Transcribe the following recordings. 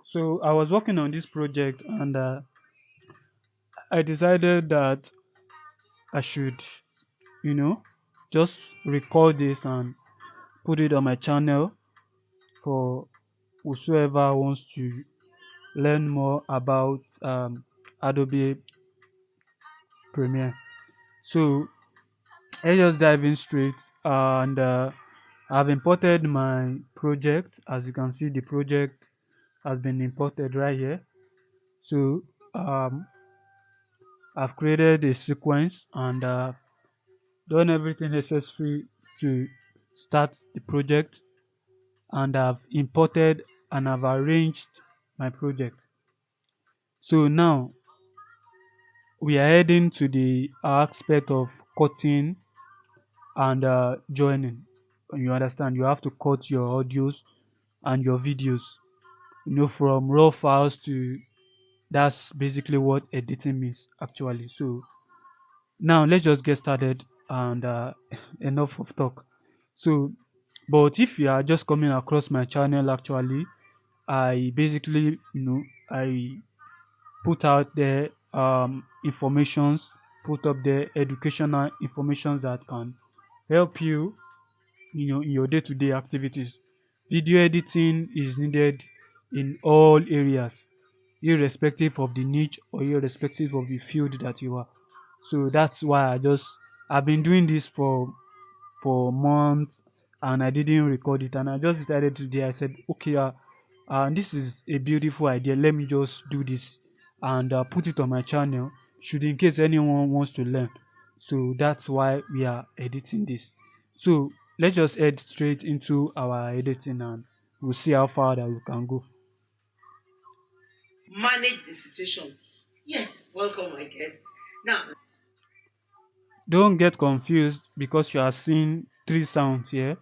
So I was working on this project, and I decided that I should, you know, just record this and put it on my channel for whosoever wants to learn more about Adobe Premiere. So let's just dive in straight, and I've imported my project. As you can see, the project has been imported right here. So um, I've created a sequence and done everything necessary to start the project, and I've imported and I've arranged my project. So now we are heading to the aspect of cutting and joining. You understand? You have to cut your audios and your videos, from raw files to, that's basically what editing means actually. So now let's just get started, and enough of talk. So, but if you are just coming across my channel, actually, I basically, I put out there informations, put up there educational informations that can help you, in your day-to-day activities. Video editing is needed in all areas, irrespective of the niche or irrespective of the field that you are. So that's why I've been doing this for months, and I didn't record it, and I just decided today. I said, okay, this is a beautiful idea. Let me just do this and put it on my channel, should in case anyone wants to learn. So that's why we are editing this. So let's just head straight into our editing, and we'll see how far that we can go. Manage the situation. Yes, welcome, my guest. Now, Don't get confused because you are seeing three sounds here.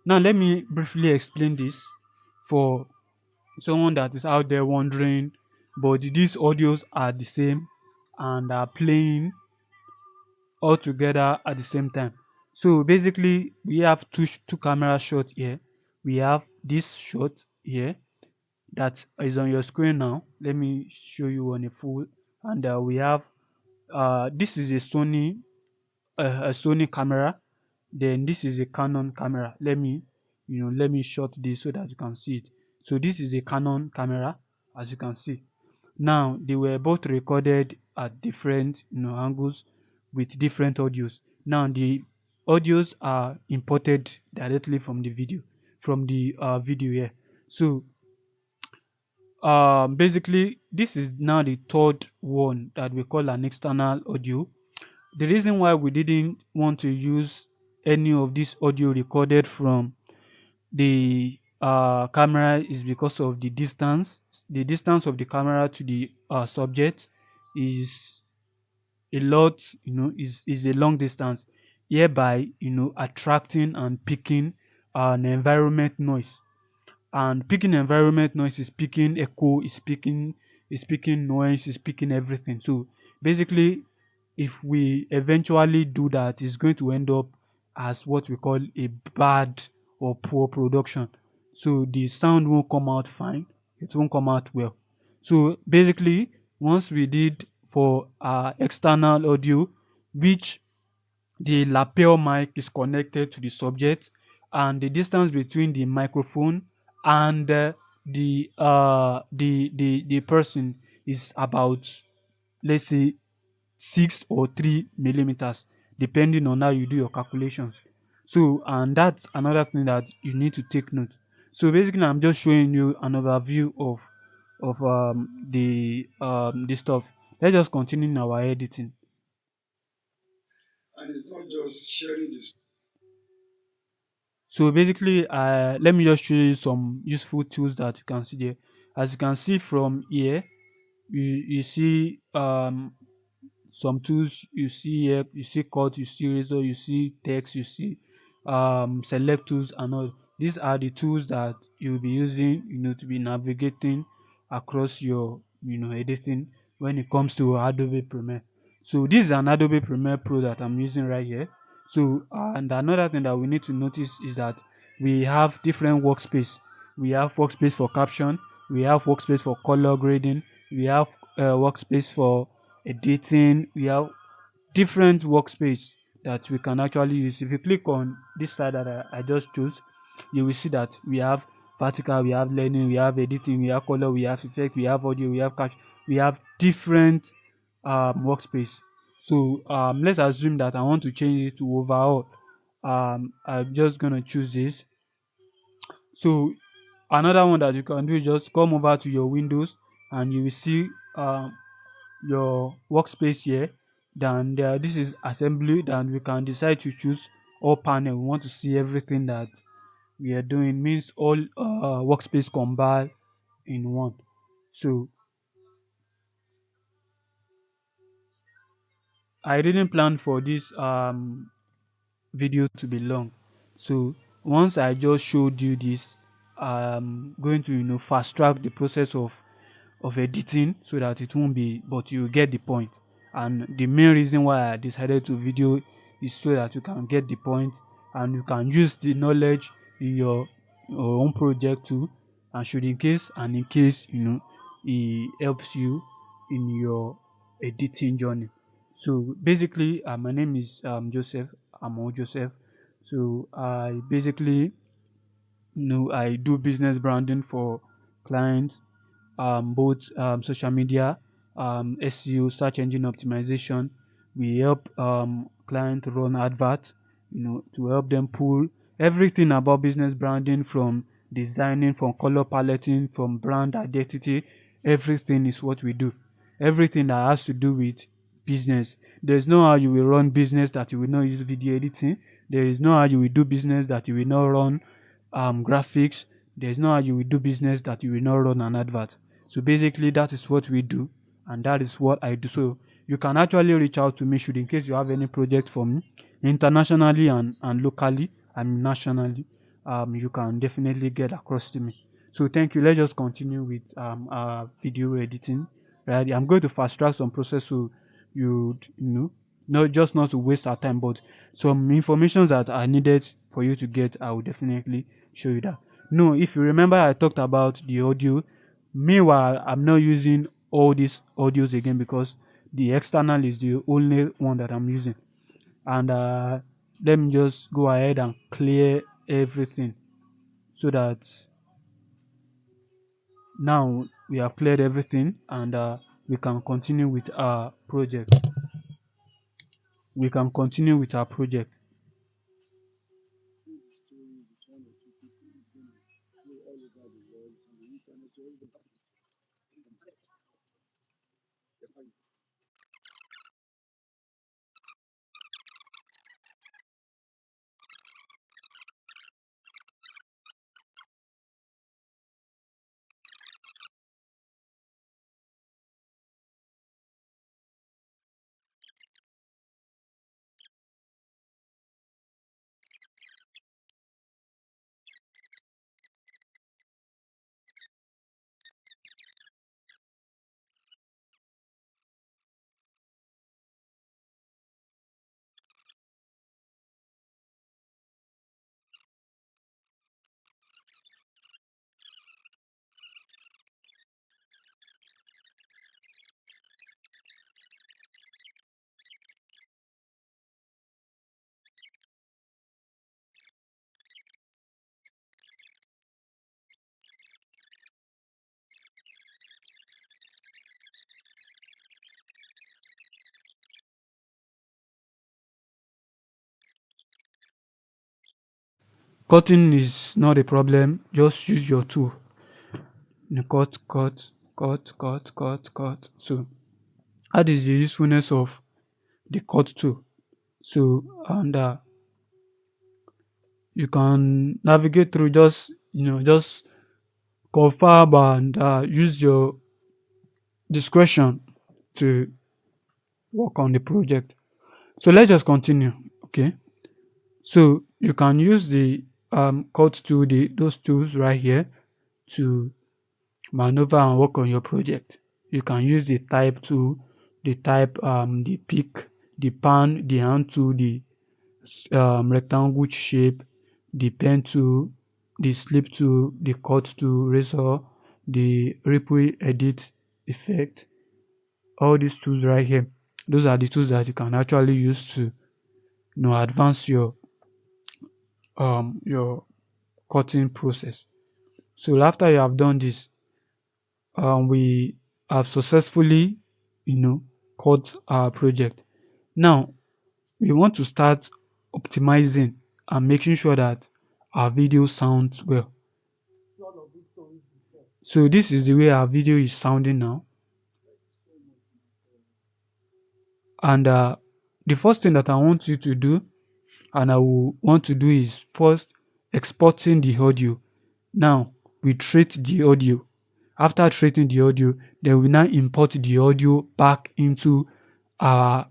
Now let me briefly explain this for someone that is out there wondering, but these audios are the same and are playing all together at the same time. So basically, we have two camera shots here. We have this shot here that is on your screen now. Let me show you on a full. And we have this is a Sony camera. Then this is a Canon camera. Let me shut this so that you can see it. So this is a Canon camera, as you can see. Now they were both recorded at different angles with different audios. Now the audios are imported directly from the video here. So basically this is now the third one that we call an external audio. The reason why we didn't want to use any of this audio recorded from the camera is because of the distance. The distance of the camera to the subject is a lot, is a long distance, hereby attracting and picking an environment noise. And picking environment noise is picking echo, is picking noise, is picking everything. So basically, if we eventually do that, it's going to end up as what we call a bad or poor production. So the sound won't come out fine, it won't come out well. So basically, once we did for our external audio, which the lapel mic is connected to the subject, and the distance between the microphone and the person is about, let's say, 6 or 3 millimeters, depending on how you do your calculations. So, and that's another thing that you need to take note. So basically, I'm just showing you an overview of the stuff. Let's just continue in our editing. And it's not just sharing this. So basically, let me just show you some useful tools that you can see there. As you can see from here, you see some tools. You see here, you see cut, you see razor, you see text, you see select tools and all. These are the tools that you'll be using, to be navigating across your, editing when it comes to Adobe Premiere. So this is an Adobe Premiere Pro that I'm using right here. So and another thing that we need to notice is that we have different workspace. We have workspace for caption, we have workspace for color grading, we have workspace for editing, we have different workspace that we can actually use. If you click on this side that I just chose, you will see that we have vertical, we have learning, we have editing, we have color, we have effect, we have audio, we have cache, we have different workspace. So let's assume that I want to change it to overall. I'm just gonna choose this. So another one that you can do is just come over to your windows and you will see your workspace here. Then this is assembly. Then we can decide to choose all panel. We want to see everything that we are doing, means all workspace combined in one. So I didn't plan for this video to be long. So once I just showed you this, I'm going to fast track the process of editing so that it won't be, but you get the point. And the main reason why I decided to video is so that you can get the point and you can use the knowledge in your own project too, and should in case it helps you in your editing journey. So basically, my name is Joseph Amo Joseph. So I basically, I do business branding for clients, both social media, SEO, search engine optimization. We help clients run advert, to help them pull everything about business branding, from designing, from color paletting, from brand identity. Everything is what we do. Everything that has to do with business. There's no how you will run business that you will not use video editing. There is no how you will do business that you will not run graphics. There's no how you will do business that you will not run an advert. So basically, that is what we do, and that is what I do. So you can actually reach out to me should in case you have any project for me, internationally and locally and nationally. You can definitely get across to me. So thank you. Let's just continue with our video editing. Right, I'm going to fast track some process so not just not to waste our time, but some information that are needed for you to get. I will definitely show you that. No, if you remember, I talked about the audio. Meanwhile, I'm not using all these audios again because the external is the only one that I'm using. And let me just go ahead and clear everything so that now we have cleared everything, and we can continue with our project. We can continue with our project. Cutting is not a problem. Just use your tool. Cut, cut, cut, cut, cut, cut. So that is the usefulness of the cut tool. So and you can navigate through, just confirm and use your discretion to work on the project. So let's just continue. Okay. So you can use the cut tool, those tools right here, to maneuver and work on your project. You can use the type tool, the type, the pick, the pan, the hand tool, the rectangle shape, the pen tool, the slip tool, the cut tool, razor, the ripple edit effect, all these tools right here. Those are the tools that you can actually use to advance your cutting process. So after you have done this, we have successfully cut our project. Now we want to start optimizing and making sure that our video sounds well. So this is the way our video is sounding now. And the first thing that I want you to do, and I will want to do, is first exporting the audio. Now we treat the audio. After treating the audio, then we now import the audio back into our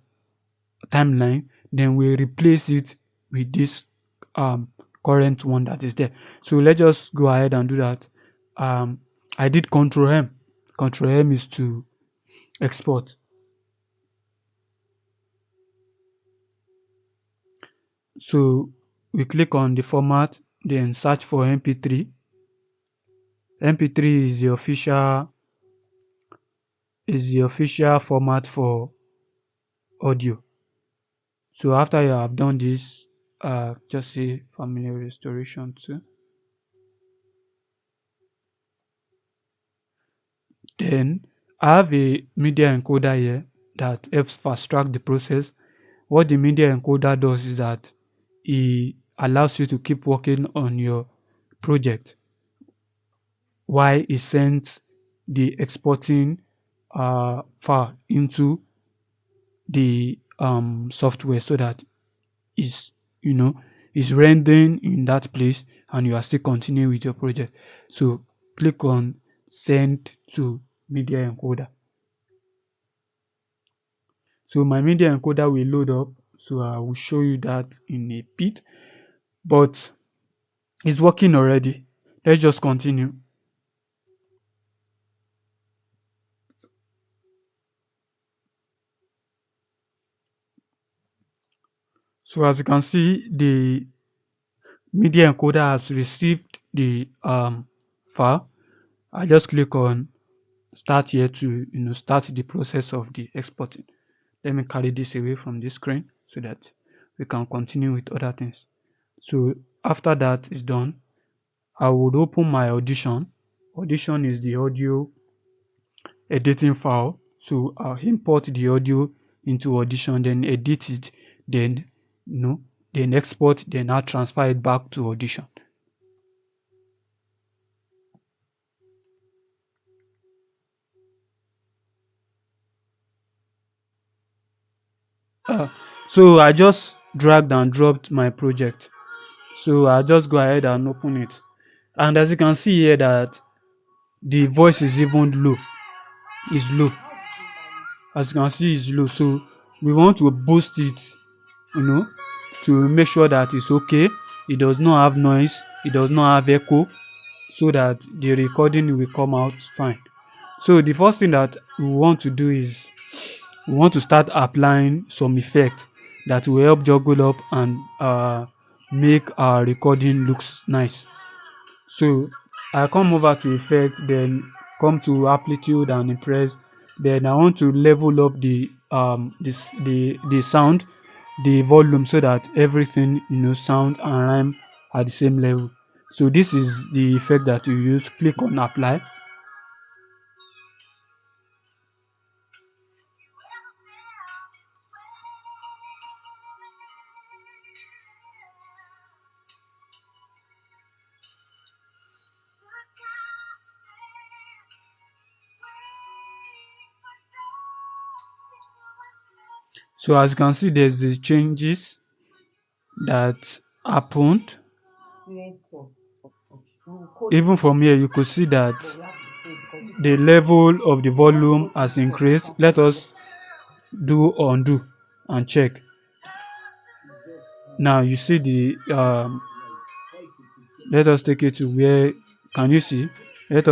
timeline. Then we replace it with this current one that is there. So let's just go ahead and do that. I did Control M. Control M is to export. So we click on the format, then search for MP3. MP3 is the official format for audio. So after you have done this, just say familiar restoration too. Then I have a media encoder here that helps fast track the process. What the media encoder does is that it allows you to keep working on your project while it sends the exporting file into the software, so that is is rendering in that place and you are still continuing with your project. So click on send to media encoder. So my media encoder will load up, so I will show you that in a bit, but it's working already. Let's just continue. So as you can see, the media encoder has received the file. I just click on start here to start the process of the exporting. Let me carry this away from this screen so that we can continue with other things. So after that is done, I would open my Audition. Audition is the audio editing file. So I'll import the audio into Audition, then edit it, then then export, then I'll transfer it back to Audition. So I just dragged and dropped my project. So I'll just go ahead and open it. And as you can see here, that the voice is even low. It's low. As you can see, it's low. So we want to boost it, to make sure that it's okay. It does not have noise. It does not have echo, so that the recording will come out fine. So the first thing that we want to do is we want to start applying some effect that will help juggle up and make our recording looks nice. So I come over to effect, then come to amplitude and impress. Then I want to level up the the sound, the volume, so that everything sound and rhyme at the same level. So this is the effect that you use. Click on apply. So as you can see, there's the changes that happened. Even from here, you could see that the level of the volume has increased. Let us do undo and check. Now you see the let us take it to where, can you see? Can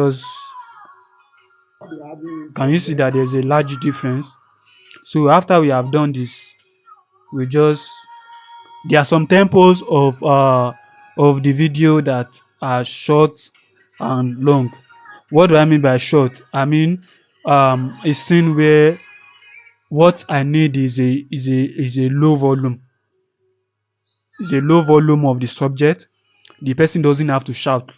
you see that there's a large difference? So after we have done this, we just, there are some tempos of the video that are short and long. What do I mean by short? I mean a scene where what I need is a low volume, is a low volume of the subject. The person doesn't have to shout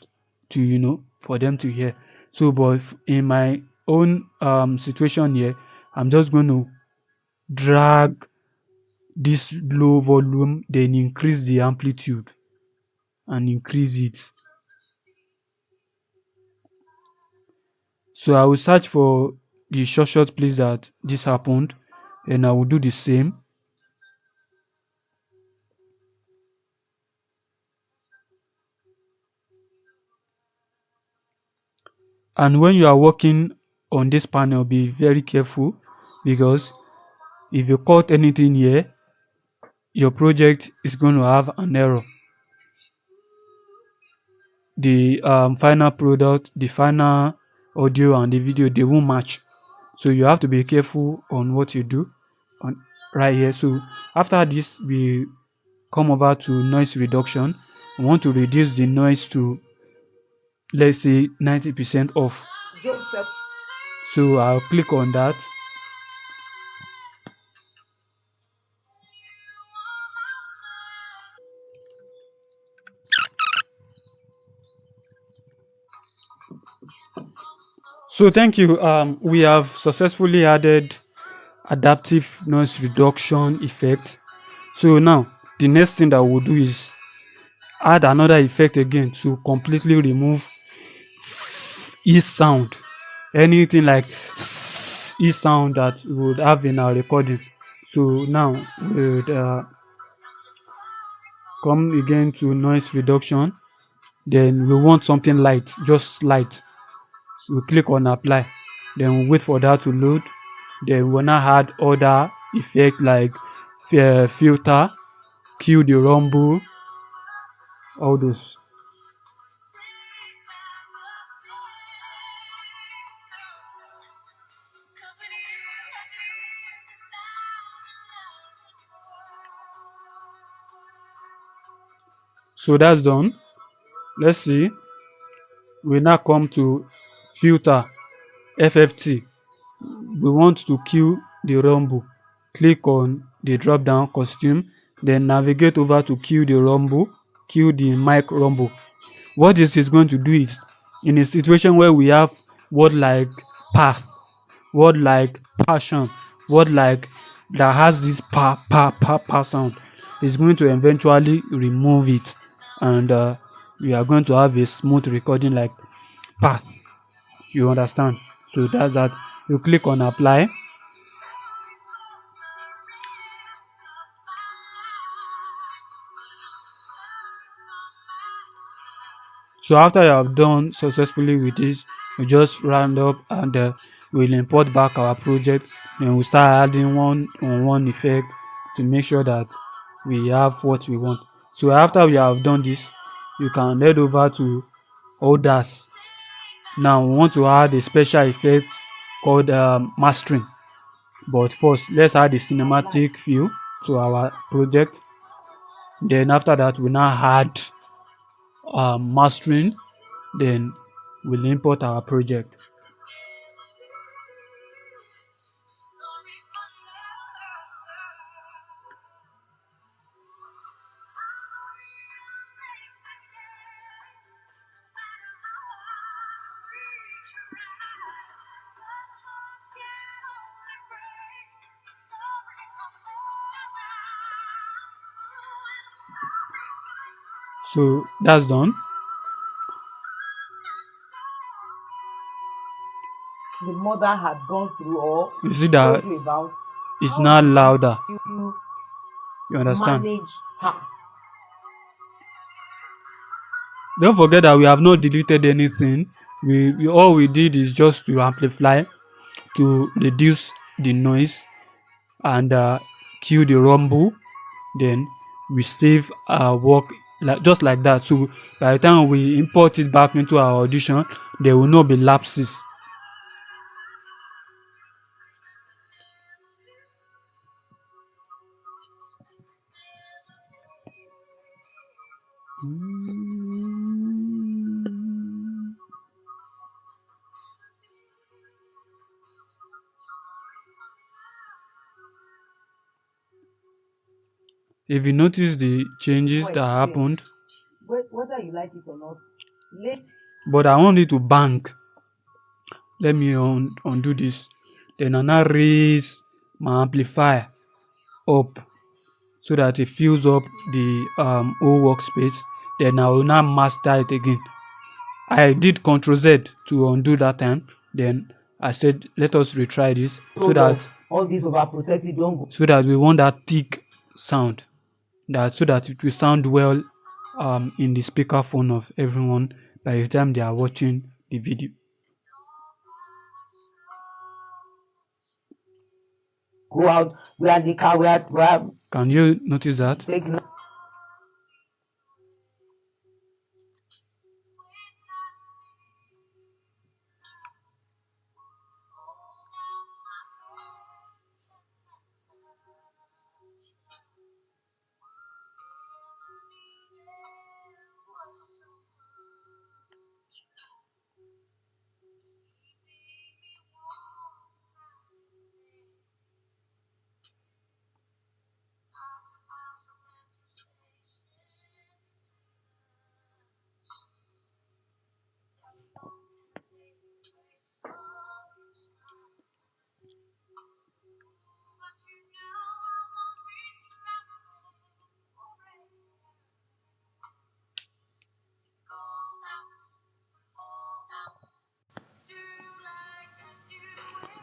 to for them to hear. So, but in my own situation here, I'm just going to drag this low volume, then increase the amplitude and increase it. So I will search for the short place that this happened, and I will do the same. And when you are working on this panel, be very careful, because if you cut anything here, your project is going to have an error. The final product, the final audio and the video, they won't match. So you have to be careful on what you do on right here. So after this, we come over to noise reduction. We want to reduce the noise to, let's say, 90% off. So I'll click on that. So thank you. We have successfully added adaptive noise reduction effect. So now the next thing that we'll do is add another effect again to completely remove e sound, anything like e sound that we would have in our recording. So now we would come again to noise reduction. Then we want something light, just light. We click on apply, then we wait for that to load. Then we now add other effect like filter, cue the rumble, all those. So that's done. Let's see. We now come to filter, FFT. We want to cue the rumble. Click on the drop down costume, then navigate over to cue the rumble, cue the mic rumble. What this is going to do is, in a situation where we have word like path, word like passion, word like that has this pa sound, is going to eventually remove it, and we are going to have a smooth recording like path. You understand? So that's that. You click on apply. So after you have done successfully with this, we just round up, and we'll import back our project, and we'll start adding one effect to make sure that we have what we want. So after we have done this, you can head over to others. Now we want to add a special effect called mastering. But first, let's add a cinematic feel to our project. Then after that, we now add mastering. Then we'll import our project. So that's done. The mother had gone through or You see that told you about it's how now did louder. you You understand? manage her. Don't forget that we have not deleted anything. We all we did is just to amplify, to reduce the noise, and cue the rumble. Then we save our work like just like that. So by the time we import it back into our audition, there will not be lapses. If you notice the changes that happened, whether you like it or not, but I want it to bank. Let me undo this. Then I now raise my amplifier up so that it fills up the whole workspace. Then I will now master it again. I did Ctrl Z to undo that time. Then I said, let us retry this so that all these overprotected don't go. So that we want that thick sound, so that it will sound well in the speakerphone of everyone by the time they are watching the video. Go out, we are in the car, we are Can you notice that? take no-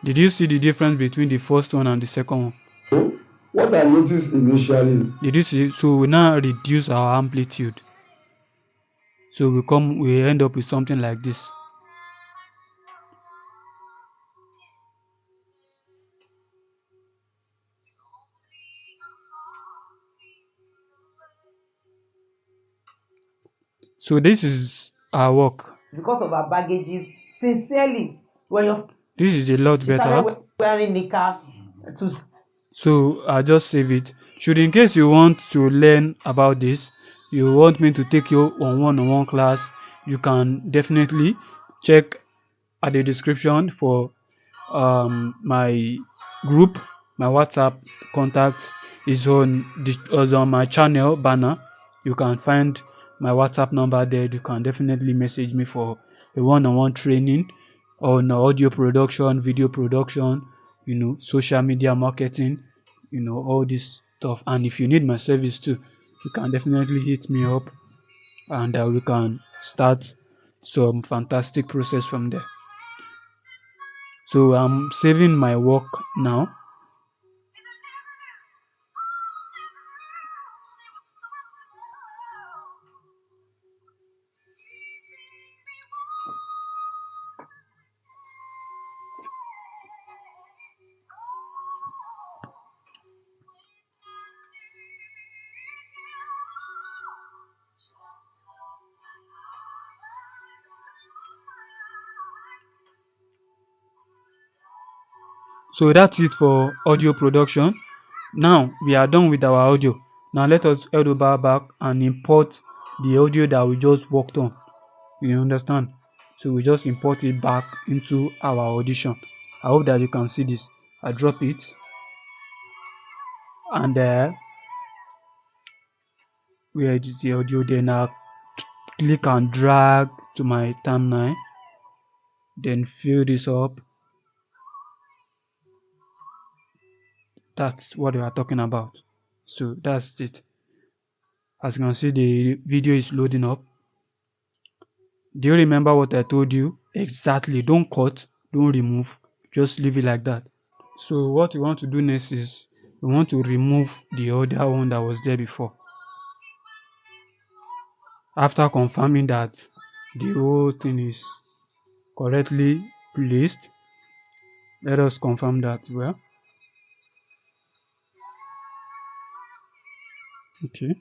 Did you see the difference between the first one and the second one? What I noticed initially, Did you see? So we now reduce our amplitude. So we end up with something like this. So this is our work. because of our baggages. Sincerely, when This is a lot better. Wearing the car to So I just save it. Should in case you want to learn about this, you want me to take you on one-on-one class, you can definitely check at the description for my group. My WhatsApp contact is on my channel banner. You can find my WhatsApp number there. You can definitely message me for a one-on-one training on audio production, video production, social media marketing, all this stuff. And if you need my service too, you can definitely hit me up, and we can start some fantastic process from there. So I'm saving my work now. So that's it for audio production. Now we are done with our audio. Now let us head over back and import the audio that we just worked on. You understand? So we just import it back into our Audition. I hope that you can see this. I drop it, and where is the audio? Then I click and drag to my timeline. Then fill this up. That's what we are talking about. So that's it. As you can see, the video is loading up. Do you remember what I told you? Exactly. Don't cut, don't remove, just leave it like that. So what we want to do next is we want to remove the other one that was there before. After confirming that the whole thing is correctly placed, let us confirm that well. Okay.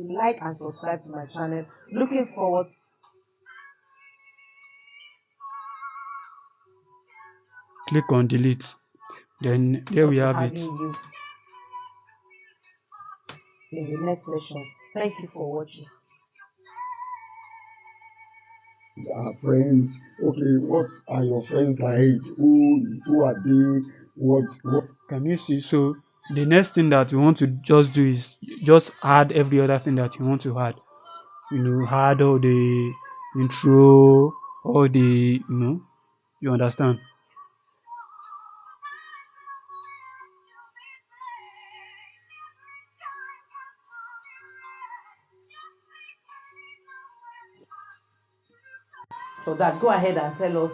like and subscribe to my channel. Looking forward. Click on delete. Then there we have it. You in the next session. Thank you for watching. our friends. Okay, what are your friends like? Who are they? What Can you see? So the next thing that we want to just do is just add every other thing that you want to add. Add all the intro, all the you understand. For that, go ahead and tell us.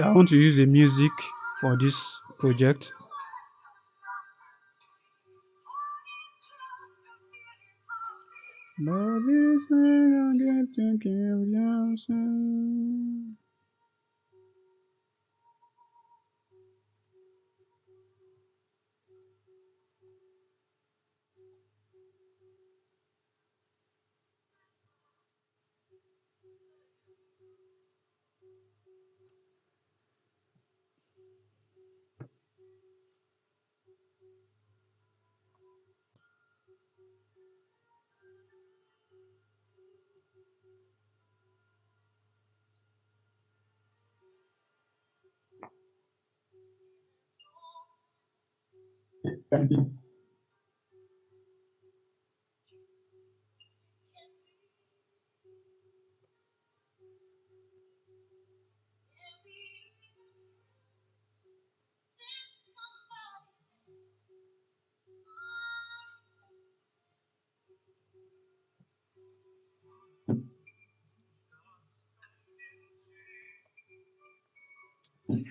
I want to use the music for this project. Love is when I get to give you some. can be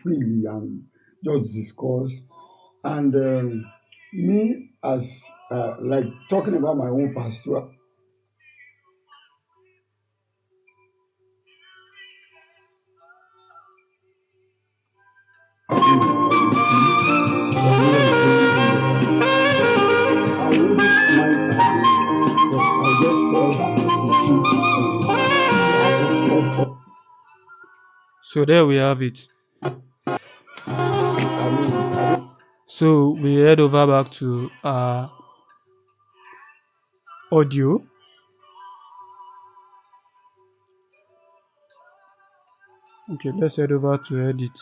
freely and just discuss. And me as like talking about my own pastor, I wouldn't mind arguing, but I'll just tell the truth. So there we have it. I mean, I don't So we head over back to audio. Okay, let's head over to edit.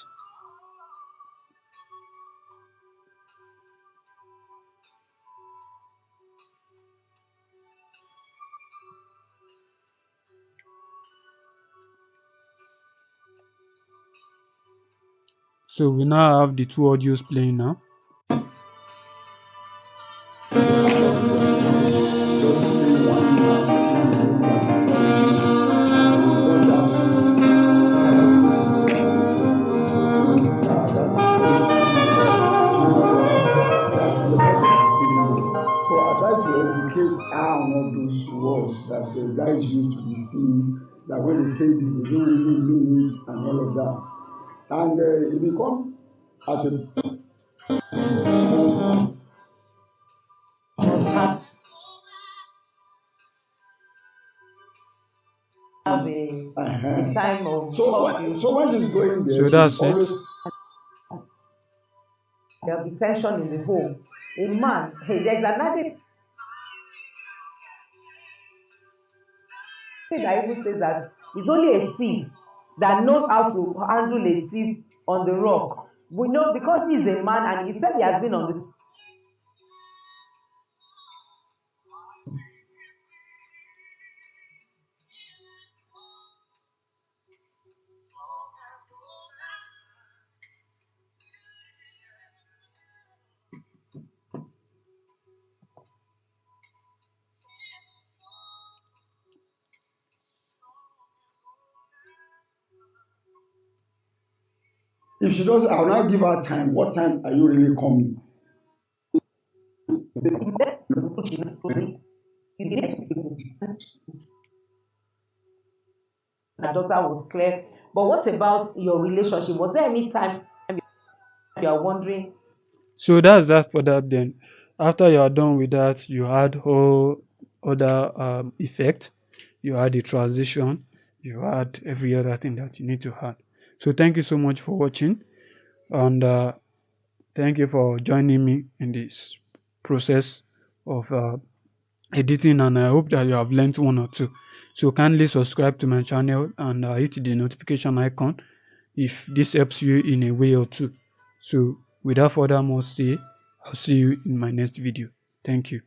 So we now have the two audios playing now. just say one nasty thing that so I try to educate her on all those words that guys use to deceive, that when they say this, they don't really mean it and all of that. And it become at a Have a uh-huh. time of So talking. so when she's going there, So she's that's it. always There'll be tension in the home. A man, hey, there's another thing that even says that it's only a thief that knows how to handle a thief on the rock. We know because he's a man and he said he has been on the if she does, I'll now give her time. What time are you really coming? the daughter was clear. But what about your relationship? Was there any time you are wondering So that's that for that then. After you are done with that, you add all other effect. You add the transition. you add every other thing that you need to add. So thank you so much for watching, and thank you for joining me in this process of editing, and I hope that you have learned one or two. So kindly subscribe to my channel and hit the notification icon if this helps you in a way or two. So without further more say, I'll see you in my next video. Thank you.